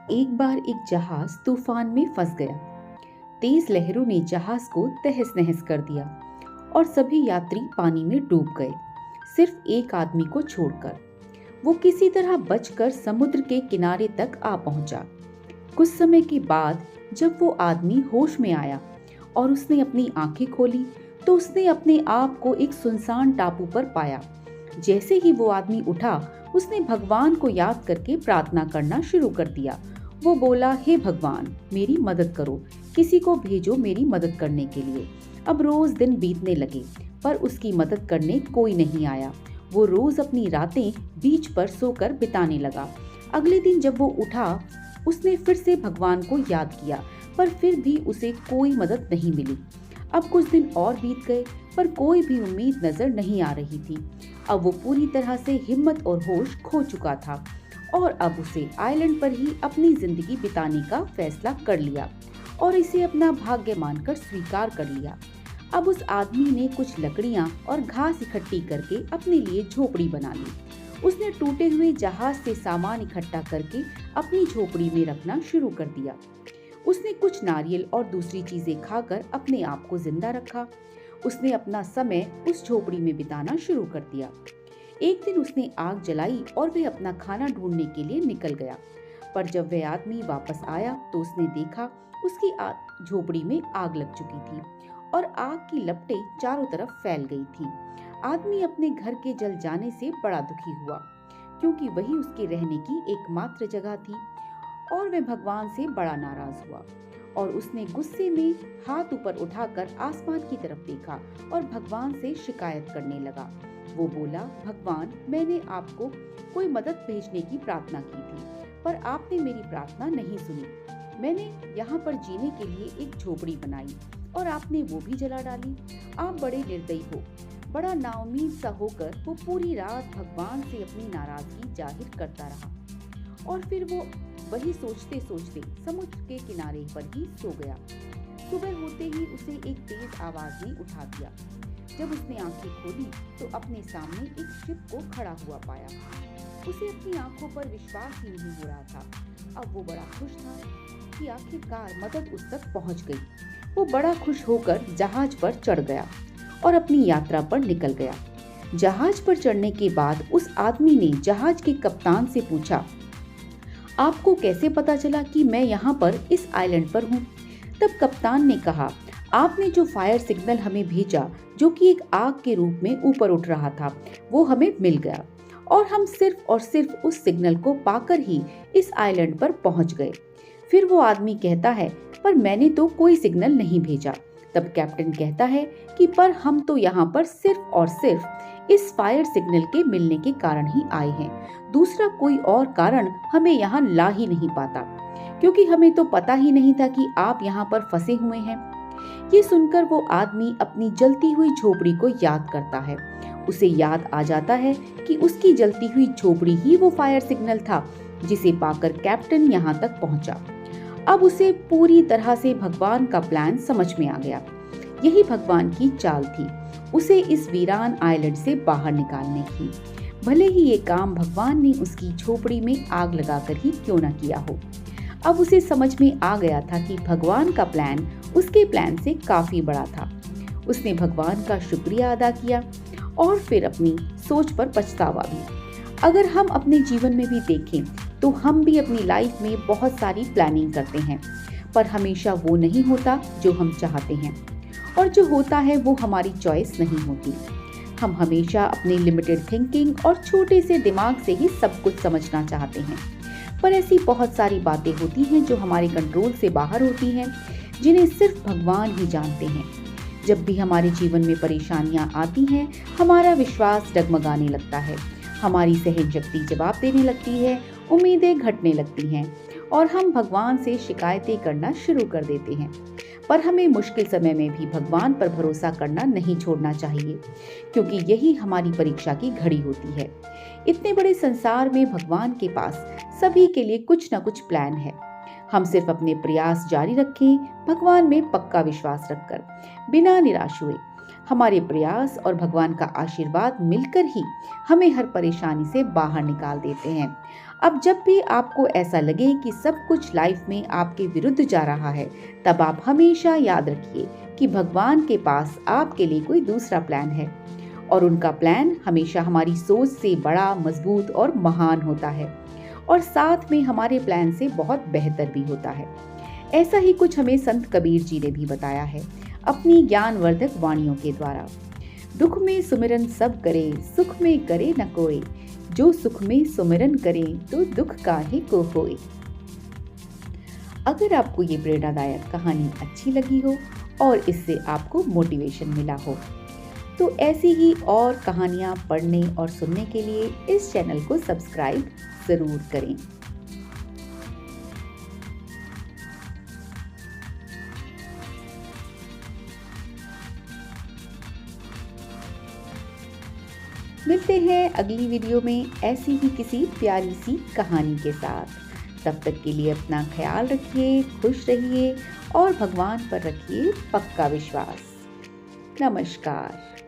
एक बार एक जहाज तूफान में फंस गया। तेज लहरों ने जहाज को तहस नहस कर दिया और सभी यात्री पानी में डूब गए, सिर्फ एक आदमी को छोड़कर। वो किसी तरह बचकर समुद्र के किनारे तक आ पहुंचा। कुछ समय के बाद जब वो आदमी होश में आया और उसने अपनी आंखें खोली तो उसने अपने आप को एक सुनसान टापू पर पाया। जैसे ही वो आदमी उठा, उसने भगवान को याद करके प्रार्थना करना शुरू कर दिया। वो बोला, हे भगवान, मेरी मदद करो, किसी को भेजो मेरी मदद करने के लिए। अब रोज दिन बीतने लगे पर उसकी मदद करने कोई नहीं आया। वो रोज अपनी रातें बीच पर सोकर बिताने लगा। अगले दिन जब वो उठा, उसने फिर से भगवान को याद किया, पर फिर भी उसे कोई मदद नहीं मिली। अब कुछ दिन और बीत गए पर कोई भी उम्मीद नजर नहीं आ रही थी। अब वो पूरी तरह से हिम्मत और होश खो चुका था और अब उसे आइलैंड पर ही अपनी जिंदगी बिताने का फैसला कर लिया और इसे अपना भाग्य मानकर स्वीकार कर लिया। अब उस आदमी ने कुछ लकड़ियां और घास इकट्ठी करके अपने लिए झोपड़ी बना ली। उसने टूटे हुए जहाज से सामान इकट्ठा करके अपनी झोपड़ी में रखना शुरू कर दिया। उसने कुछ नारियल और दूसरी चीजें खाकर अपने आप को जिंदा रखा। उसने अपना समय उस झोपड़ी में बिताना शुरू कर दिया। एक दिन उसने आग जलाई और वह अपना खाना ढूंढने के लिए निकल गया। पर जब वह आदमी वापस आया तो उसने देखा उसकी झोपड़ी में आग लग चुकी थी और आग की लपटें चारों तरफ फैल गई थी। आदमी अपने घर के जल जाने से बड़ा दुखी हुआ, क्योंकि वही उसके रहने की एकमात्र जगह थी, और वह भगवान से बड़ा नाराज हुआ और उसने गुस्से में हाथ ऊपर उठाकर आसमान की तरफ देखा और भगवान से शिकायत करने लगा। वो बोला, भगवान, मैंने आपको कोई मदद भेजने की प्रार्थना की थी, पर आपने मेरी प्रार्थना नहीं सुनी। मैंने यहाँ पर जीने के लिए एक झोपड़ी बनाई और आपने वो भी जला डाली। आप बड़े निर्दयी हो। बड़ा नाउम्मीद सा होकर वो पूरी रात भगवान से अपनी नाराजगी जाहिर करता रहा और फिर वो वही सोचते सोचते समुद्र के किनारे पर ही सो गया। सुबह होते ही उसे एक तेज आवाज ने उठा दिया। जब उसने आंखें खोली तो अपने सामने एक शिप को खड़ा हुआ पाया। उसे अपनी आंखों पर विश्वास ही नहीं हो रहा था। अब वो बड़ा खुश था कि आखिरकार मदद उस तक पहुंच गई। वो बड़ा खुश होकर जहाज पर चढ़ गया और अपनी यात्रा पर निकल गया। जहाज पर चढ़ने के बाद उस आदमी ने जहाज के कप्तान से पूछा, आपको कैसे पता चला कि मैं यहाँ पर इस आइलैंड पर हूँ? तब कप्तान ने कहा, आपने जो फायर सिग्नल हमें भेजा, जो कि एक आग के रूप में ऊपर उठ रहा था, वो हमें मिल गया और हम सिर्फ और सिर्फ उस सिग्नल को पाकर ही इस आइलैंड पर पहुंच गए। फिर वो आदमी कहता है, पर मैंने तो कोई सिग्नल नहीं भेजा। तब कैप्टन कहता है कि पर हम तो यहाँ पर सिर्फ और सिर्फ इस फायर सिग्नल के मिलने के कारण ही आए हैं। दूसरा कोई और कारण हमें यहाँ ला ही नहीं पाता, क्योंकि हमें तो पता ही नहीं था कि आप यहाँ पर फंसे हुए हैं। ये सुनकर वो आदमी अपनी जलती हुई झोपड़ी को याद करता है। उसे याद आ जाता है कि उसकी जलती हुई झोपड़ी ही वो फायर सिग्नल था जिसे पाकर कैप्टन यहाँ तक पहुंचा। अब उसे पूरी तरह से भगवान का प्लान समझ में आ गया। यही भगवान की चाल थी, उसे इस वीरान आइलैंड से बाहर निकालने की। भले ही ये काम भगवान ने उसकी झोपड़ी में आग लगाकर ही क्यों न किया हो। अब उसे समझ में आ गया था कि भगवान का प्लान उसके प्लान से काफी बड़ा था। उसने भगवान का शुक्रिया अदा किया और फिर अपनी सोच पर पछतावा भी। अगर हम अपने जीवन में भी देखें तो हम भी अपनी लाइफ में बहुत सारी प्लानिंग करते हैं, पर हमेशा वो नहीं होता जो हम चाहते हैं, और जो होता है वो हमारी चॉइस नहीं होती। हम हमेशा अपने लिमिटेड थिंकिंग और छोटे से दिमाग से ही सब कुछ समझना चाहते हैं, पर ऐसी बहुत सारी बातें होती हैं जो हमारे कंट्रोल से बाहर होती हैं, जिन्हें सिर्फ भगवान ही जानते हैं। जब भी हमारे जीवन में परेशानियां आती हैं, हमारा विश्वास डगमगाने लगता है, हमारी सहन शक्ति जवाब देने लगती है, उम्मीदें घटने लगती हैं और हम भगवान से शिकायतें करना शुरू कर देते हैं। पर हमें मुश्किल समय में भी भगवान पर भरोसा करना नहीं छोड़ना चाहिए, क्योंकि यही हमारी परीक्षा की घड़ी होती है। इतने बड़े संसार में भगवान के पास सभी के लिए कुछ न कुछ प्लान है। हम सिर्फ अपने प्रयास जारी रखें, भगवान में पक्का विश्वास रखकर, बिना निराश हुए, हमारे प्रयास और भगवान का आशीर्वाद मिलकर ही हमें हर परेशानी से बाहर निकाल देते हैं। अब जब भी आपको ऐसा लगे कि सब कुछ लाइफ में आपके विरुद्ध जा रहा है, तब आप हमेशा याद रखिए कि भगवान के पास आपके लिए कोई दूसरा प्लान है और उनका प्लान हमेशा हमारी सोच से बड़ा, मजबूत और महान होता है और साथ में हमारे प्लान से बहुत बेहतर भी होता है। ऐसा ही कुछ हमें संत कबीर जी ने भी बताया है अपनी ज्ञानवर्धक वाणियों के द्वारा। दुख में सुमिरन सब करे, सुख में करे न कोई, जो सुख में सुमिरन करे तो दुख काहे को होए। अगर आपको ये प्रेरणादायक कहानी अच्छी लगी हो और इससे आपको मोटिवेशन मिला हो, तो ऐसी ही और कहानियाँ पढ़ने और सुनने के लिए इस चैनल को सब्सक्राइब ज़रूर करें। मिलते हैं अगली वीडियो में ऐसी ही किसी प्यारी सी कहानी के साथ। तब तक के लिए अपना ख्याल रखिए, खुश रहिए और भगवान पर रखिए पक्का विश्वास। नमस्कार।